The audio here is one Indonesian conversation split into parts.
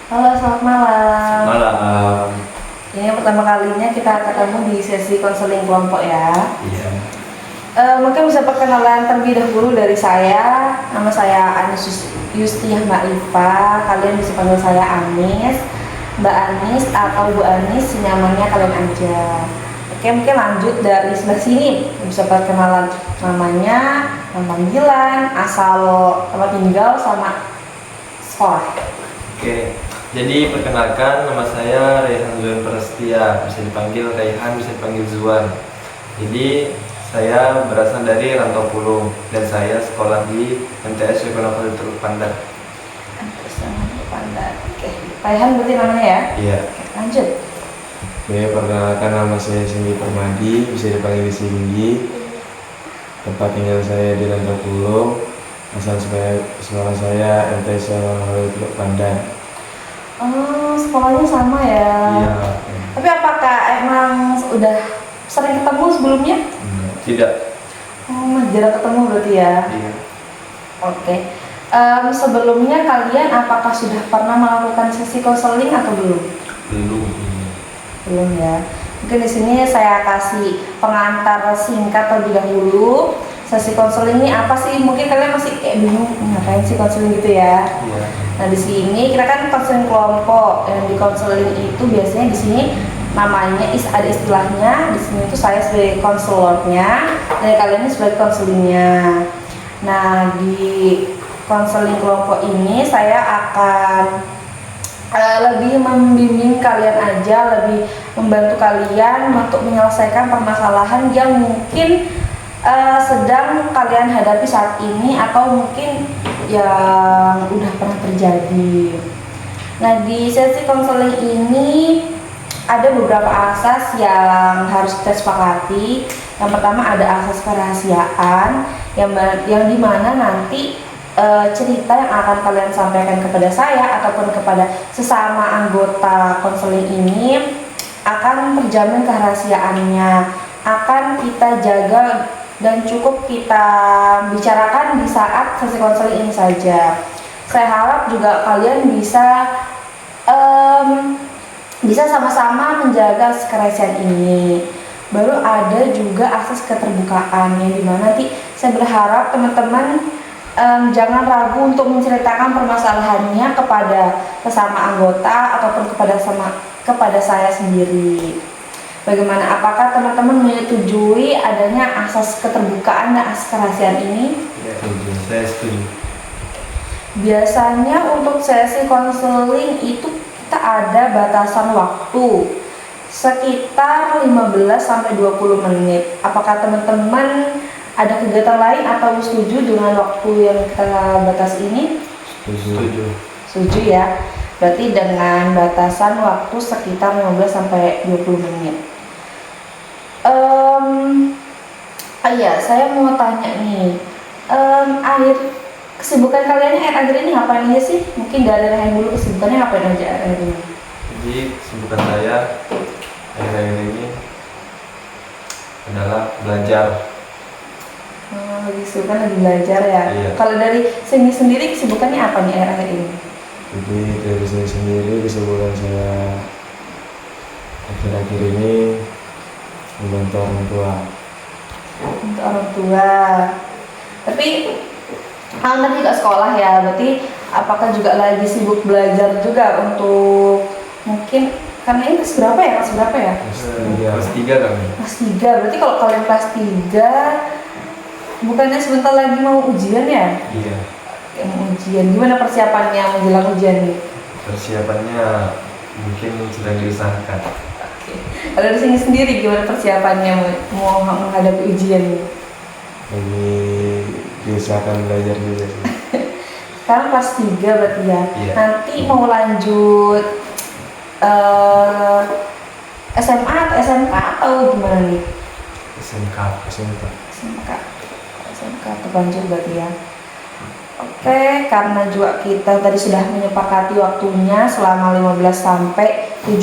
Halo, selamat malam. Malam. Ini pertama kalinya kita ketemu di sesi konseling kelompok ya. Iya. Mungkin bisa perkenalan terlebih dahulu dari saya. Nama saya Anis Yustiah Mbak Iva. Kalian bisa panggil saya Anis, Mbak Anis atau Bu Anis, nyamannya kalian aja. Oke, mungkin lanjut dari sebelah sini. Bisa perkenalan namanya, nama panggilan, asal tempat tinggal, sama sekolah. Oke. Jadi perkenalkan, nama saya Raihan Zuan Prastia, bisa dipanggil Raihan, bisa dipanggil Zuan. Jadi saya berasal dari Rantau Pulung dan saya sekolah di MTS Ekonomi Teluk Pandan. Oke, Raihan berarti namanya ya? Iya. Oke, lanjut. Oke, perkenalkan nama saya Singgi Permadi, bisa dipanggil Singgi. Tempat tinggal saya di Rantau Pulung, asal sekolah saya MTS Ekonomi Teluk Pandan. Oh, sekolahnya sama ya? Iya. Tapi apakah emang udah sering ketemu sebelumnya? Enggak. Tidak. Oh, jarang ketemu berarti ya? Iya. Oke. Sebelumnya kalian apakah sudah pernah melakukan sesi konseling atau belum? Belum. Belum ya. Mungkin di sini saya kasih pengantar singkat terlebih dahulu. Sesi konseling ini apa sih? Mungkin kalian masih kayak bingung ngapain sih konseling gitu ya. Iya. Nah, di sini kita kan konseling kelompok. Yang di konseling itu biasanya di sini namanya ada istilahnya. Di sini itu saya sebagai konselornya, dan kalian ini sebagai konselingnya. Nah, di konseling kelompok ini saya akan lebih membimbing kalian aja, lebih membantu kalian untuk menyelesaikan permasalahan yang mungkin sedang kalian hadapi saat ini atau mungkin yang udah pernah terjadi. Nah, di sesi konseling ini ada beberapa asas yang harus kita sepakati. Yang pertama ada asas kerahasiaan yang dimana nanti cerita yang akan kalian sampaikan kepada saya ataupun kepada sesama anggota konseling ini akan terjamin kerahasiaannya, akan kita jaga dan cukup kita bicarakan di saat sesi konseling ini saja. Saya harap juga kalian bisa sama-sama menjaga kerahasiaan ini. Baru ada juga asas keterbukaan yang dimana nanti saya berharap teman-teman jangan ragu untuk menceritakan permasalahannya kepada sesama anggota ataupun kepada saya sendiri. Bagaimana? Apakah teman-teman menyetujui adanya asas keterbukaan dan asas kerahasiaan ini? Iya. Saya setuju. Biasanya untuk sesi konseling itu kita ada batasan waktu sekitar 15-20 menit. Apakah teman-teman ada kegiatan lain atau setuju dengan waktu yang kita batas ini? Setuju. Setuju ya. Berarti dengan batasan waktu sekitar 15-20 menit. Iya, saya mau tanya nih, kesibukan kalian akhir-akhir ini ngapain aja sih? Mungkin dari Rehan dulu, kesibukannya ngapain aja akhir-akhir ini? Jadi kesibukan saya akhir-akhir ini adalah belajar. Lagi belajar ya? Iya. Kalau dari Cindy sendiri kesibukannya apa nih akhir-akhir ini? Jadi dari saya sendiri kesibukan saya akhir-akhir ini membantu orang tua. Untuk orang tua. Tapi nanti juga sekolah ya, berarti apakah juga lagi sibuk belajar juga untuk mungkin karena ini kelas berapa ya? Kelas 3 kami. Kelas 3, berarti kalau kalian kelas 3 bukannya sebentar lagi mau ujian ya? Iya. Mau ujian, gimana persiapannya menjelang ujian nih? Persiapannya mungkin sedang diusahakan. Kalau di sini sendiri gimana persiapannya mau menghadapi ujian nih? Lagi diusahakan belajar juga sih. Sekarang kelas 3 berarti ya? Iya. Nanti mau lanjut SMA atau SMK atau gimana nih? SMK. SMK atau lanjut berarti ya? Oke, karena juga kita tadi sudah menyepakati waktunya selama 15 sampai 20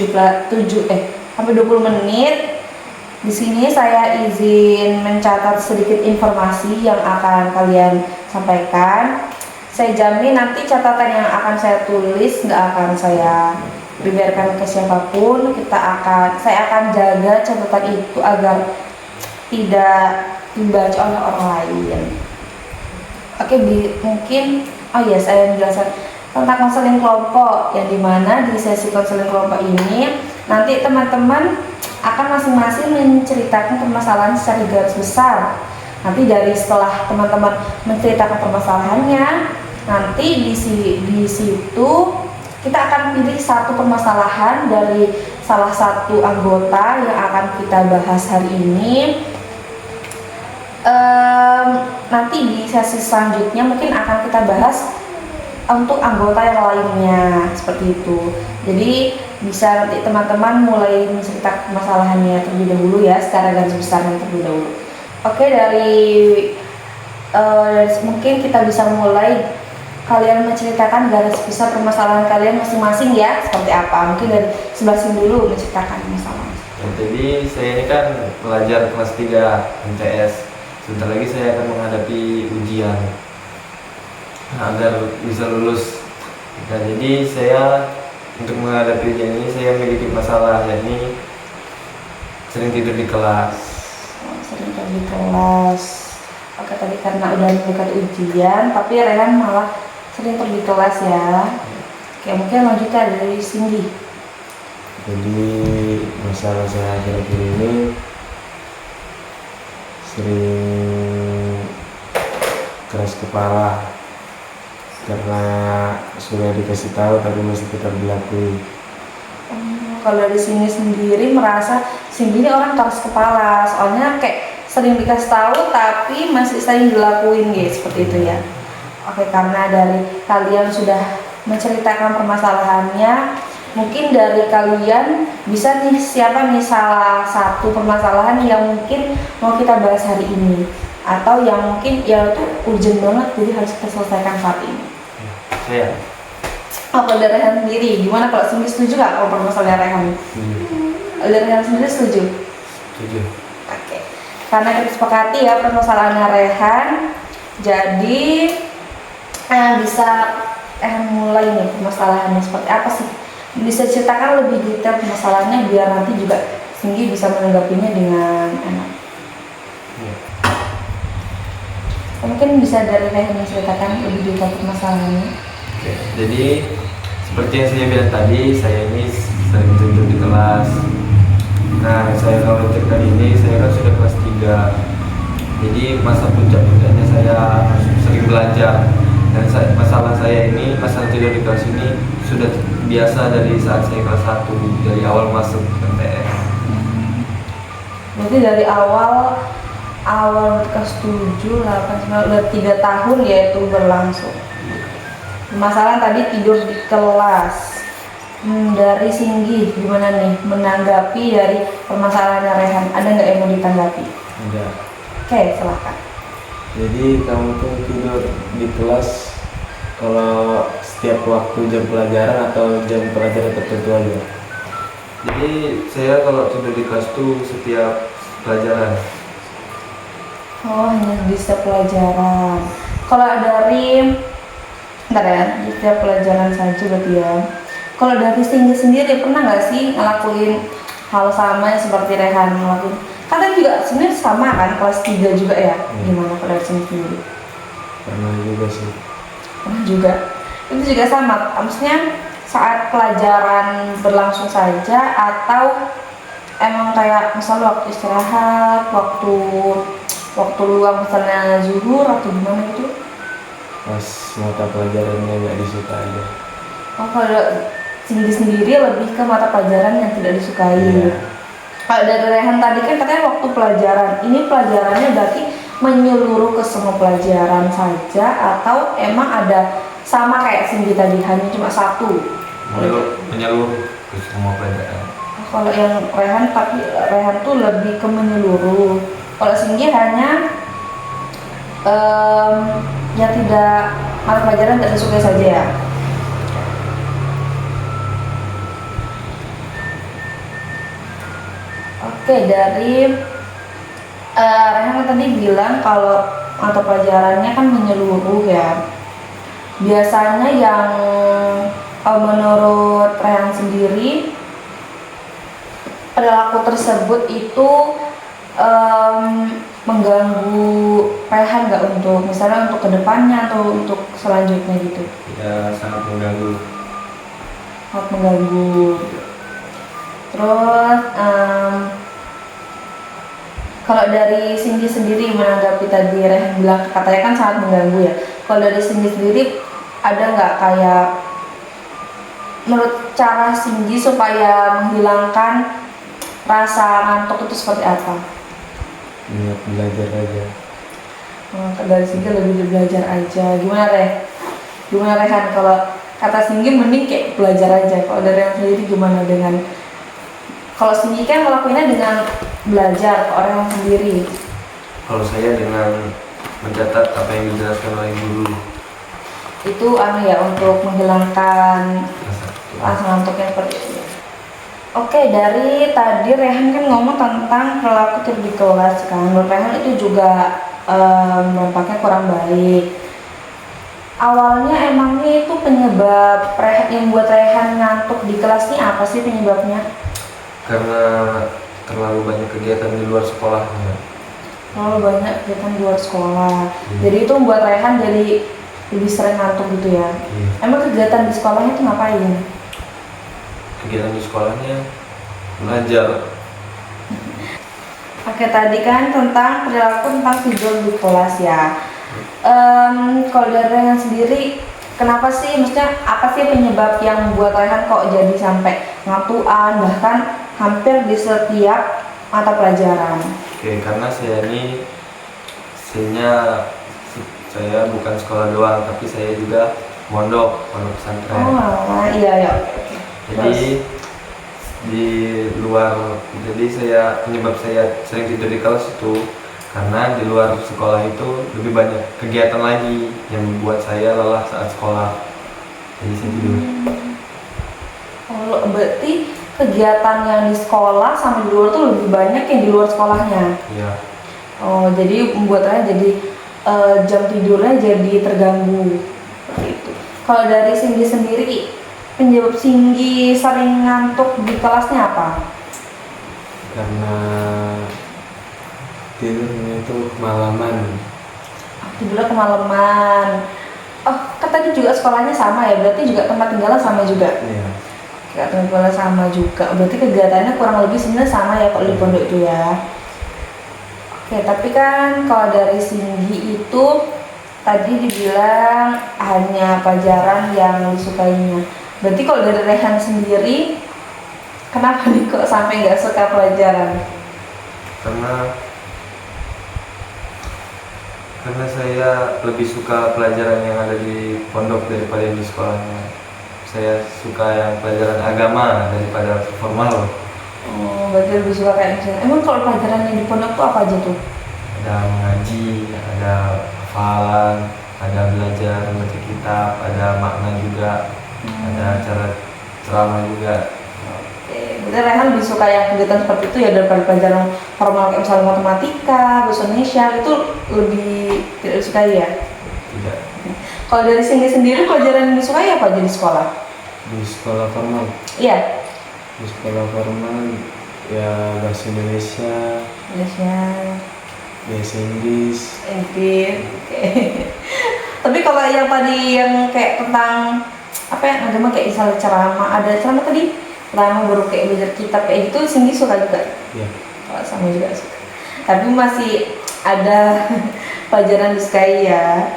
menit. Di sini saya izin mencatat sedikit informasi yang akan kalian sampaikan. saya jamin nanti catatan yang akan saya tulis nggak akan saya biarkan ke siapapun. Saya akan jaga catatan itu agar tidak dibaca oleh orang lain. Oke, mungkin saya menjelaskan tentang konseling kelompok, yang dimana di sesi konseling kelompok ini nanti teman-teman akan masing-masing menceritakan permasalahan secara garis besar. Nanti setelah teman-teman menceritakan permasalahannya, nanti di situ kita akan pilih satu permasalahan dari salah satu anggota yang akan kita bahas hari ini. Nanti di sesi selanjutnya mungkin akan kita bahas untuk anggota yang lainnya, seperti itu. Jadi bisa nanti teman-teman mulai menceritakan permasalahannya terlebih dahulu ya, secara garis besarnya terlebih dahulu. Oke, mungkin kita bisa mulai, kalian menceritakan garis besar permasalahan kalian masing-masing ya, seperti apa. Mungkin dari sebelah sini dulu menceritakan masalah. Jadi saya ini kan pelajar kelas 3 MTS. Sebentar lagi saya akan menghadapi ujian agar bisa lulus. Nah, jadi saya untuk menghadapi ujian ini saya memiliki masalah, yakni sering tidur di kelas. Sering tidur di kelas. Oke, tadi karena udah dekat ujian, tapi Rehan malah sering tidur di kelas ya. Oke, mungkin lanjutnya dari Cindy. Jadi masalah saya akhir-akhir ini sering keras kepala karena sudah dikasih tahu tapi masih tetap dilakuin. Kalau di sini sendiri merasa Cindy ini orang keras kepala, soalnya kayak sering dikasih tahu tapi masih sering dilakuin gitu, seperti itu ya. Oke, karena dari kalian sudah menceritakan permasalahannya, mungkin dari kalian bisa nih, siapa nih salah satu permasalahan yang mungkin mau kita bahas hari ini, atau yang mungkin ya itu urgent banget jadi harus kita selesaikan saat ini. Saya. Kalau dari Rehan sendiri, gimana kalau Cindy setuju nggak kalau permasalahan Rehan? Dari Rehan sendiri setuju? Setuju. Oke. Karena kita sepakati ya permasalahan Rehan, jadi bisa mulai nih permasalahannya seperti apa sih? Bisa ceritakan lebih detail permasalahannya biar nanti juga Cindy bisa menanggapinya dengan enak. Mungkin bisa dari Rehan menceritakan lebih detail permasalahannya. Oke, jadi seperti yang saya bilang tadi, saya ini sering tidur di kelas. Nah, saya khawatir kali ini saya kan sudah kelas 3. Jadi masa puncak-puncaknya saya sering belajar. Dan masalah saya ini, masalah tidur di kelas ini sudah biasa dari saat saya kelas 1, dari awal masuk MTS. Berarti dari awal kelas 7, 8, 9, udah 3 tahun ya itu berlangsung. Masalah tadi tidur di kelas. Dari Cindy gimana nih menanggapi dari permasalahan Rehan? Ada nggak yang mau ditanggapi? Ada. Oke, silahkan. Jadi kamu tuh tidur di kelas kalau setiap waktu jam pelajaran atau jam pelajaran tertentu aja? Jadi saya kalau tidur di kelas tuh setiap pelajaran. Oh, hanya di setiap pelajaran. Kalau bentar ya, di setiap pelajaran saja berarti ya. Kalau dari Cindy sendiri pernah nggak sih ngelakuin hal sama seperti Rehan ngelakuin? Kalian juga sebenarnya sama kan, kelas 3 juga ya? Gimana kalau dari Cindy sendiri? Pernah juga sih. Pernah juga. Itu juga sama, maksudnya saat pelajaran berlangsung saja atau emang kayak misalnya waktu istirahat, waktu luang misalnya zuhur atau gimana gitu? Pas mata pelajarannya nggak disuka aja. Oh, kalau Cindy sendiri lebih ke mata pelajaran yang tidak disukai. Iya. Kalau dari Rehan tadi kan katanya waktu pelajaran, ini pelajarannya berarti menyeluruh ke semua pelajaran saja atau emang ada sama kayak Cindy tadi hanya cuma satu? Menyeluruh ke semua pelajaran. Kalau yang Rehan tuh lebih ke menyeluruh. Kalau Cindy hanya yang tidak, mata pelajaran tidak disukai saja ya. Oke, dari Rehan tadi bilang kalau mata pelajarannya kan menyeluruh ya. biasanya yang menurut Rehan sendiri perilaku tersebut itu mengganggu Rehan nggak, untuk misalnya untuk kedepannya atau untuk selanjutnya gitu? Ya sangat mengganggu. Sangat mengganggu. Terus kalau dari Cindy sendiri menanggapi tadi Rehan bilang katanya kan sangat mengganggu ya. Kalau dari Cindy sendiri ada nggak kayak menurut cara Cindy supaya menghilangkan rasa ngantuk itu seperti apa? Niat belajar aja. Dari Cindy lebih belajar aja. Gimana Rehan? Kalau kata Cindy mending kayak belajar aja. Kalau dari Rehan sendiri gimana dengan, kalau Cindy kan ngelakuinnya dengan belajar, ke orang sendiri? Kalau saya dengan mencatat apa yang dijelaskan oleh guru. Itu ya, untuk menghilangkan Rasa rasa ngantuknya seperti itu. Oke, dari tadi Rehan kan ngomong tentang perilaku tidur di kelas kan. Menurut Rehan itu juga dampaknya kurang baik. Awalnya emangnya itu penyebab yang buat Rehan ngantuk di kelas ini apa sih penyebabnya? karena terlalu banyak kegiatan di luar sekolahnya. Terlalu banyak kegiatan di luar sekolah. Jadi itu membuat Rehan jadi lebih sering ngantuk gitu ya. Emang kegiatan di sekolahnya itu ngapain? Kegiatan di sekolahnya belajar. Oke, tadi kan tentang perilaku tentang tidur di kelas ya. Kalau dari Rehan sendiri, kenapa sih, maksudnya apa sih penyebab yang membuat Rehan kok jadi sampai ngantuan bahkan hampir di setiap mata pelajaran? Oke, karena saya bukan sekolah doang, tapi saya juga pondok pesantren. Oh, iya ya. Jadi penyebab saya sering tidur di kelas itu karena di luar sekolah itu lebih banyak kegiatan lagi yang membuat saya lelah saat sekolah. Jadi saya tidur. Oh, berarti kegiatan yang di sekolah sama di luar tuh lebih banyak yang di luar sekolahnya. Iya. Oh, jadi membuat Rehan jadi jam tidurnya jadi terganggu seperti itu. Kalau dari Cindy sendiri, penyebab Cindy sering ngantuk di kelasnya apa? Karena tidurnya itu kemalaman. Tidurnya kemalaman. Oh, kan tadi juga sekolahnya sama ya, berarti juga tempat tinggalnya sama juga. Iya. Tempat tinggalnya sama juga. Berarti kegiatannya kurang lebih sebenarnya sama ya kalau di pondok itu ya. Oke, tapi kan kalau dari Cindy itu tadi dibilang hanya pelajaran yang disukainya. Berarti kalau dari Rehan sendiri, kenapa nih kok sampai nggak suka pelajaran? Karena saya lebih suka pelajaran yang ada di pondok daripada yang di sekolahnya. Saya suka yang pelajaran agama daripada formal. Oh, berarti lebih suka kayak misalnya. Emang kalau pelajaran yang di pondok tuh apa aja tuh? Ada mengaji, ada hafalan, ada belajar membaca kitab, ada makna juga, ada cara ceramah juga. Oke, berarti Rehan lebih suka yang kegiatan seperti itu ya daripada pelajaran formal kayak misalnya matematika, bahasa Indonesia, itu lebih tidak disukai ya? Tidak. Kalau dari Cindy sendiri, pelajaran yang disukai apa aja di sekolah? Di sekolah formal. Iya. Di sekolah formal ya bahasa Indonesia, bahasa Inggris. Oke. Tapi kalau yang tadi yang kayak tentang apa yang agama kayak misalnya ceramah, ada ceramah tadi, ceramah baru kayak belajar kitab kayak gitu, Cindy suka juga? Ya. Oh, sama juga suka. Tapi masih ada pelajaran disukai ya.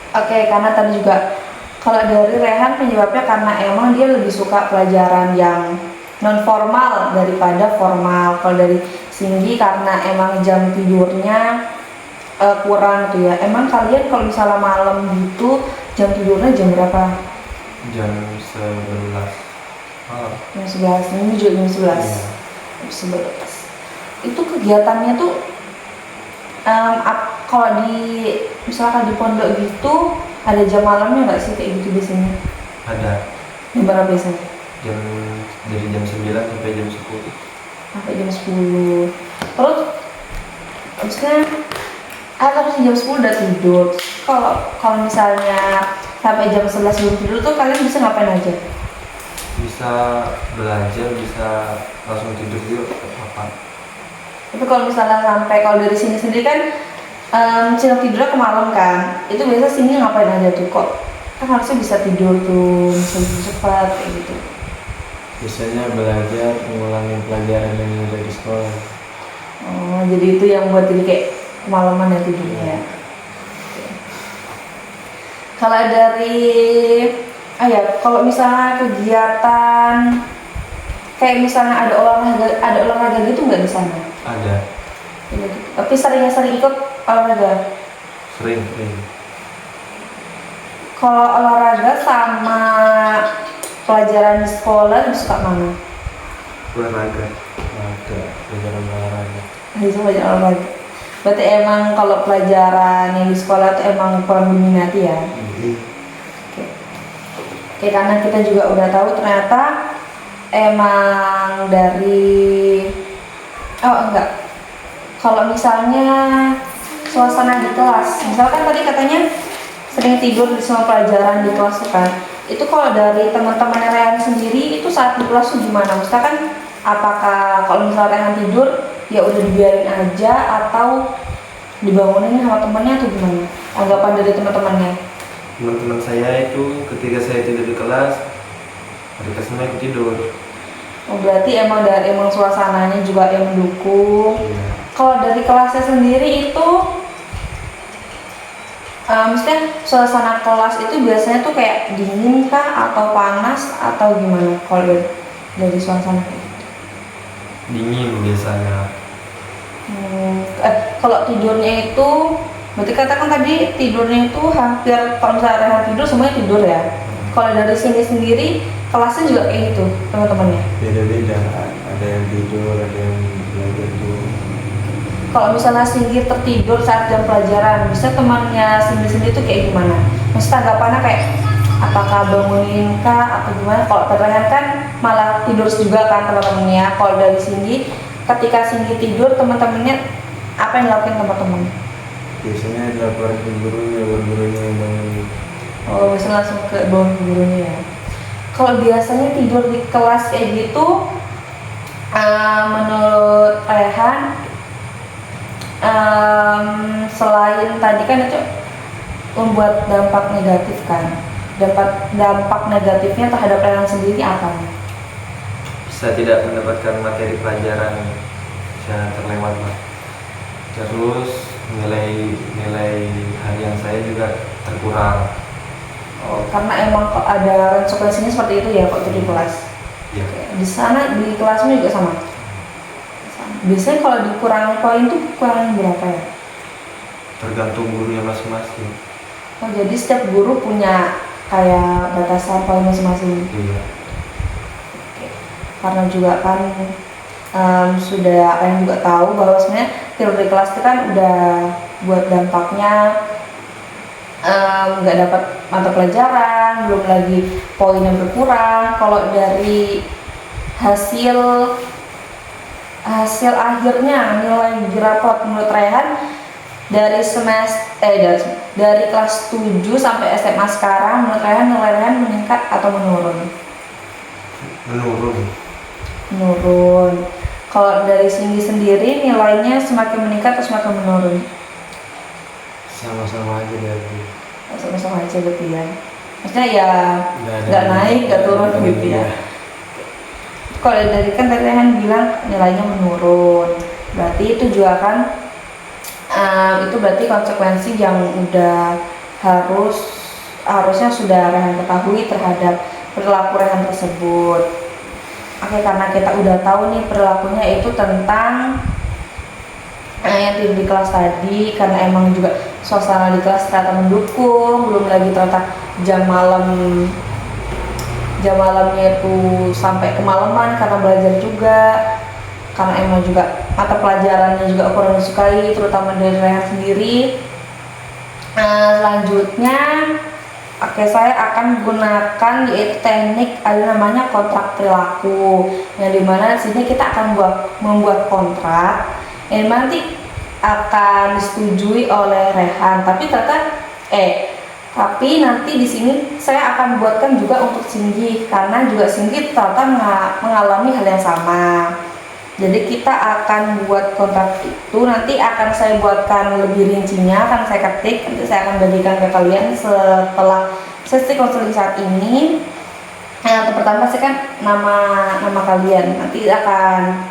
Oke, karena tadi juga kalau dari Rehan penyebabnya karena emang dia lebih suka pelajaran yang non formal daripada formal. Kalau dari Cindy karena emang jam tidurnya kurang tuh ya. Emang kalian kalau misalnya malam gitu jam tidurnya jam berapa? Jam 11 malam. Jam 11, ini juga jam 11. Iya. Jam 11. Itu kegiatannya tuh kalau misalkan di pondok gitu ada jam malamnya nggak sih kayak gitu biasanya? Ada. Jam berapa biasanya? Dari jam 9 sampai jam 10. Sampai jam 10. Terus maksudnya harus jam 10 udah tidur. Kalau misalnya sampai jam 11 belum tidur tuh kalian bisa ngapain aja? Bisa belajar, bisa langsung tidur juga apa. Tapi kalau misalnya sampai, kalau dari sini sendiri kan siang tidurnya ke malam kan, itu biasa sini ngapain aja tuh kok? Kan harusnya bisa tidur tuh, bisa tidur cepat kayak gitu. Biasanya belajar mengulangi pelajaran yang udah di sekolah. Oh, jadi itu yang buat jadi kayak kemalaman ya tidurnya ya. Oke. Kalau dari kalau misalnya kegiatan kayak misalnya ada olahraga gitu nggak di sana? Ada. Ya, gitu. Tapi sering ikut olahraga. Sering. Kalau olahraga sama pelajaran di sekolah lebih suka mana? Olahraga. Ada pelajaran olahraga. Bisa pelajaran olahraga. Berarti emang kalau pelajaran yang di sekolah itu emang kurang diminati ya? Oke, karena kita juga udah tahu ternyata emang dari kalau misalnya suasana di kelas, misalkan tadi katanya sering tidur di semua pelajaran di kelas tuh kan, itu kalau dari teman-teman Rehan sendiri itu saat di kelas tuh gimana? Misalkan apakah kalau misalnya Rehan tidur ya udah dibiarin aja atau dibangunin sama temannya atau gimana? Anggapan dari teman-temannya? Teman-teman saya itu ketika saya tidur di kelas, mereka semua ikut tidur. Oh, berarti emang suasananya juga yang mendukung. Iya. Kalau dari kelasnya sendiri itu, maksudnya suasana kelas itu biasanya tuh kayak dingin kah atau panas atau gimana? Kalau dari suasana? Dingin biasanya. Kalau tidurnya itu, berarti katakan tadi tidurnya itu hampir, kalau misalnya Rehan tidur semuanya tidur ya. Kalau dari sini sendiri kelasnya juga kayak gitu teman-temannya. Beda-beda, ada yang tidur, ada yang belajar tuh. Kalau misalnya Singgi tertidur saat jam pelajaran, bisa temannya Singgi itu kayak gimana? Maksudnya tanggapannya kayak apakah bangunin kah atau gimana? Kalau Rehan kan malah tidur juga kan teman-temannya. Kalau dari Singgi, ketika Singgi tidur teman-temannya apa yang dilakukan teman-teman? Biasanya dilaporin ke gurunya, gurunya yang bangun. Oh, biasanya langsung ke bawah gurunya ya. Kalau biasanya tidur di kelas kayak gitu, menurut Rehan, selain tadi kan itu membuat dampak negatif kan, dampak negatifnya terhadap Rehan sendiri apa? Bisa tidak mendapatkan materi pelajaran, bisa terlewat lah. Terus nilai harian saya juga terkurang. Oh, karena emang ada konsekuensinya seperti itu ya kok di kelas. Ya. Di sana di kelasmu juga sama. Biasanya kalau dikurangi poin tuh kurang berapa ya? Tergantung gurunya masing-masing. Oh, jadi setiap guru punya kayak batasan poin masing-masing. Iya. Oke. Karena juga kan sudah yang juga tahu bahwa sebenarnya tidur di kelas itu kan udah buat dampaknya nggak dapat mata pelajaran, belum lagi poinnya berkurang. Kalau dari hasil akhirnya nilai di rapot menurut Rehan dari dari kelas 7 sampai SMA sekarang, menurut Rehan nilai Rehan meningkat atau menurun? Menurun. Kalau dari Singgi sendiri nilainya semakin meningkat atau semakin menurun? Sama-sama aja dari. Sama-sama aja gitu ya. Maksudnya ya nggak naik, nggak turun gitu ya. Kalau dari kan tadi Rehan bilang nilainya menurun, berarti itu juga kan itu berarti konsekuensi yang udah harusnya sudah Rehan ketahui terhadap perilaku Rehan tersebut. Oke, karena kita udah tahu nih perilakunya itu tentang yang tidur di kelas tadi, karena emang juga suasana di kelas ternyata mendukung, belum lagi ternyata jam malamnya itu sampai kemalaman karena belajar juga, karena emang juga mata pelajarannya juga kurang disukai terutama dari Rehan sendiri. Selanjutnya saya akan gunakan yaitu teknik ada namanya kontrak perilaku, yang dimana di sini kita akan membuat kontrak yang nanti akan disetujui oleh Rehan, tapi ternyata Tapi nanti di sini saya akan buatkan juga untuk Singgi, karena juga Singgi ternyata mengalami hal yang sama. Jadi kita akan buat kontrak itu, nanti akan saya buatkan lebih rincinya, akan saya ketik, nanti saya akan bagikan ke kalian setelah sesi konseling saat ini. Yang pertama sih kan nama kalian, nanti akan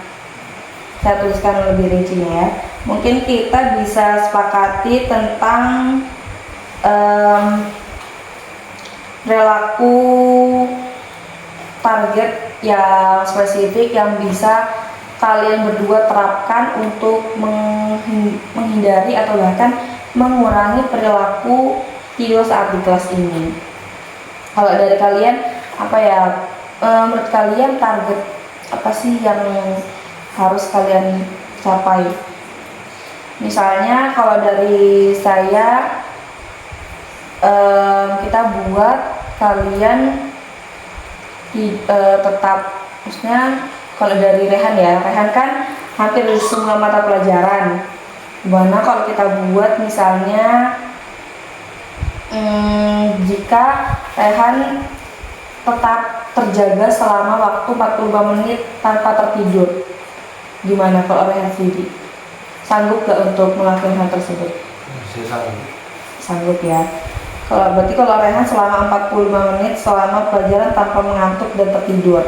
saya tuliskan lebih rincinya ya. Mungkin kita bisa sepakati tentang perilaku target yang spesifik yang bisa kalian berdua terapkan untuk menghindari atau bahkan mengurangi perilaku tidur saat di kelas ini. Kalau dari kalian apa ya, menurut kalian target apa sih yang harus kalian capai? Misalnya kalau dari saya, kita buat kalian tetap, maksudnya kalau dari Rehan ya, Rehan kan hampir di semua mata pelajaran. Gimana kalau kita buat misalnya jika Rehan tetap terjaga selama waktu 45 menit tanpa tertidur, gimana kalau Rehan sendiri? Sanggup gak untuk melakukan hal tersebut? Saya sanggup. Sanggup ya. Berarti kalau Rehan selama 45 menit selama pelajaran tanpa mengantuk dan tertidur,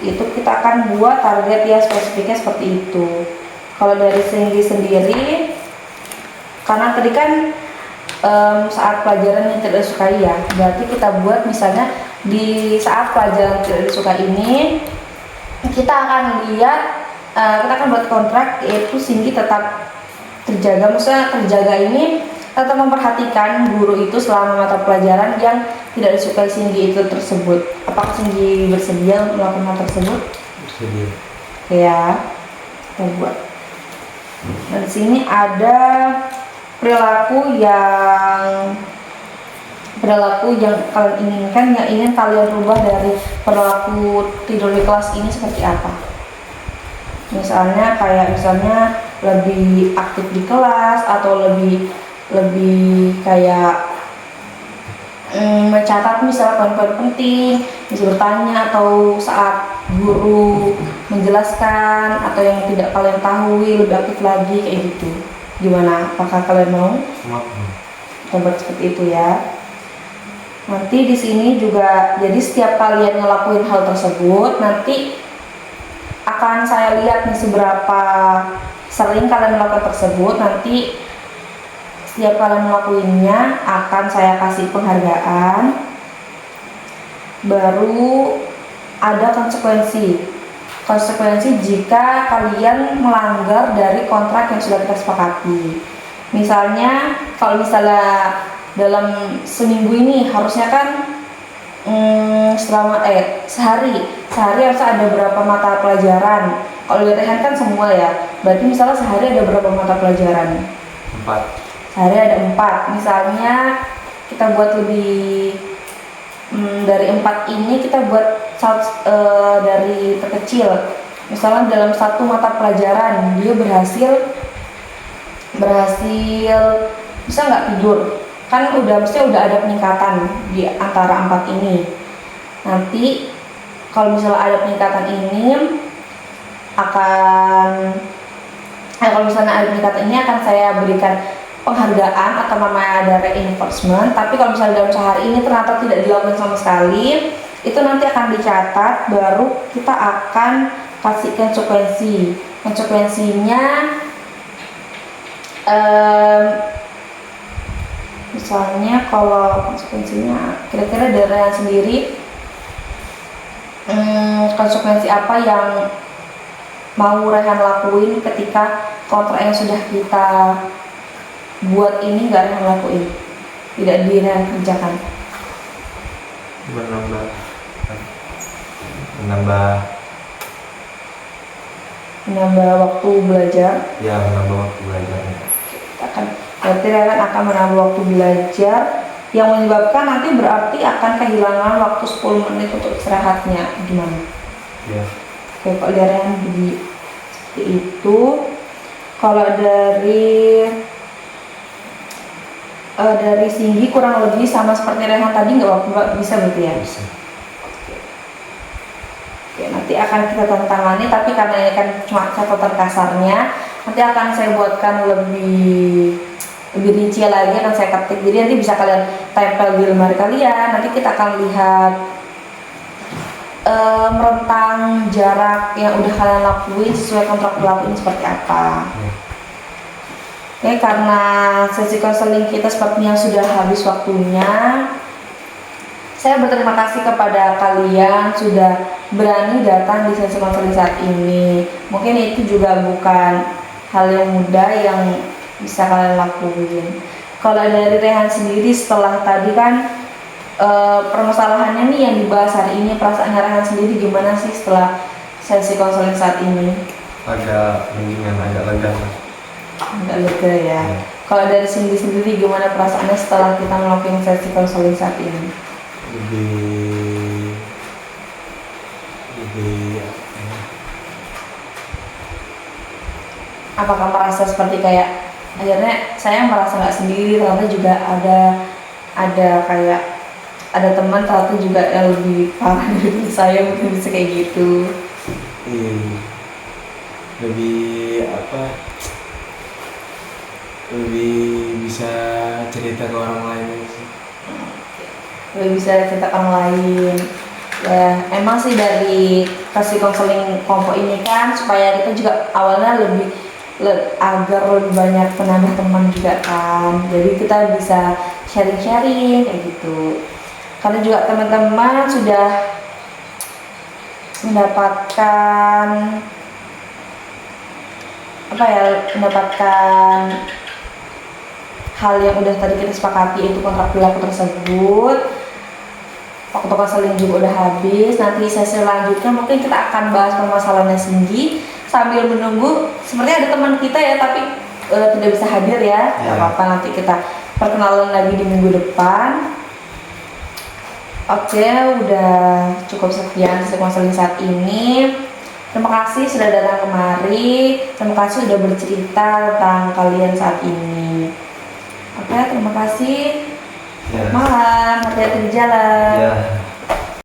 itu kita akan buat target ya spesifiknya seperti itu. Kalau dari Singgi sendiri, karena tadi kan saat pelajaran yang tidak disukai ya, berarti kita buat misalnya di saat pelajaran tidak disukai ini, kita akan lihat, kita akan buat kontrak yaitu Singgi tetap terjaga. Maksudnya terjaga ini tetap memperhatikan guru itu selama mata pelajaran yang tidak disukai Singgi itu tersebut. Apakah Singgi bersedia untuk melakukan hal tersebut? Bersedia. Ya, kita buat. Dan di sini ada perilaku yang kalian inginkan, yang ingin kalian rubah dari perilaku tidur di kelas ini seperti apa? Misalnya lebih aktif di kelas, atau lebih kayak mencatat misalnya poin-poin penting, bisa bertanya, atau saat guru menjelaskan atau yang tidak kalian tahu lebih aktif lagi kayak gitu. Gimana? Apakah kalian mau? Coba seperti itu ya. Nanti di sini juga, jadi setiap kalian ngelakuin hal tersebut, nanti akan saya lihat nih seberapa sering kalian melakukan tersebut. Nanti setiap kalian melakukannya akan saya kasih penghargaan. Baru ada konsekuensi jika kalian melanggar dari kontrak yang sudah kita sepakati. Misalnya kalau misalnya dalam seminggu ini harusnya kan sehari harus ada berapa mata pelajaran. Kalau di Rehan kan semua ya, berarti misalnya sehari ada berapa mata pelajaran? 4. Sehari ada 4. Misalnya kita buat lebih dari 4 ini kita buat dari terkecil. Misalnya dalam satu mata pelajaran dia berhasil bisa nggak tidur, kan udah ada peningkatan di antara 4 ini. Nanti kalau misalnya ada peningkatan ini kalau misalnya ada peningkatan ini akan saya berikan penghargaan atau namanya ada reinforcement. Tapi kalau misalnya dalam sehari ini ternyata tidak dilakukan sama sekali, itu nanti akan dicatat, baru kita akan kasih konsekuensinya. Misalnya kalau konsekuensinya kira-kira dari Rehan sendiri, konsekuensi apa yang mau Rehan lakuin ketika kontrak yang sudah kita buat ini nggak Rehan lakuin, tidak di Rehan kerjakan? menambah waktu belajar. Ya, menambah waktu belajar. Berarti Rehan akan menambah waktu belajar yang menyebabkan nanti berarti akan kehilangan waktu 10 menit untuk istirahatnya. Gimana? Ya. Oke, kalau dari Rehan seperti itu. Kalau dari dari Singgi kurang lebih sama seperti Rehan tadi nggak bisa berarti ya? Bisa. Oke, nanti akan kita tantangani, tapi karena ini kan cuma catatan kasarnya, nanti akan saya buatkan lebih rinci lagi, akan saya ketik. Jadi nanti bisa kalian tempel di lemari kalian. Nanti kita akan lihat rentang jarak yang udah kalian lakuin sesuai kontrak dilakuin seperti apa. Oke, karena sesi konseling kita sepertinya sudah habis waktunya. Saya berterima kasih kepada kalian sudah berani datang di sesi konseling saat ini. Mungkin itu juga bukan hal yang mudah yang bisa kalian lakuin. Kalau dari Rehan sendiri setelah tadi kan permasalahannya nih yang dibahas hari ini, perasaannya Rehan sendiri gimana sih setelah sesi konseling saat ini? Agak mendingan, agak lega. Agak lega ya. Kalau dari Cindy sendiri gimana perasaannya setelah kita melakukan sesi konseling saat ini? Lebih apa ya? Apakah merasa seperti kayak akhirnya saya merasa nggak sendiri, ternyata juga ada kayak ada teman ternyata juga yang lebih parah dari saya, mungkin bisa kayak gitu. Iya. Lebih apa? Lebih bisa cerita ke orang lain sih. Lebih bisa cerita ke orang lain. Ya emang sih dari kasih konseling kelompok ini kan supaya kita juga awalnya agar lebih banyak penambah teman juga kan, jadi kita bisa sharing-sharing kayak gitu. Karena juga teman-teman sudah mendapatkan mendapatkan hal yang udah tadi kita sepakati, itu kontrak perilaku tersebut. Waktu konseling juga udah habis. Nanti sesi selanjutnya mungkin kita akan bahas permasalahannya Singgi sambil menunggu. Sepertinya ada teman kita ya, tapi tidak bisa hadir ya. Gak apa-apa, nanti kita perkenalan lagi di minggu depan. Oke, udah cukup sekian sesi konseling saat ini. Terima kasih sudah datang kemari. Terima kasih sudah bercerita tentang kalian saat ini. Oke, terima kasih. Selamat malam, hati-hati di jalan. Ya.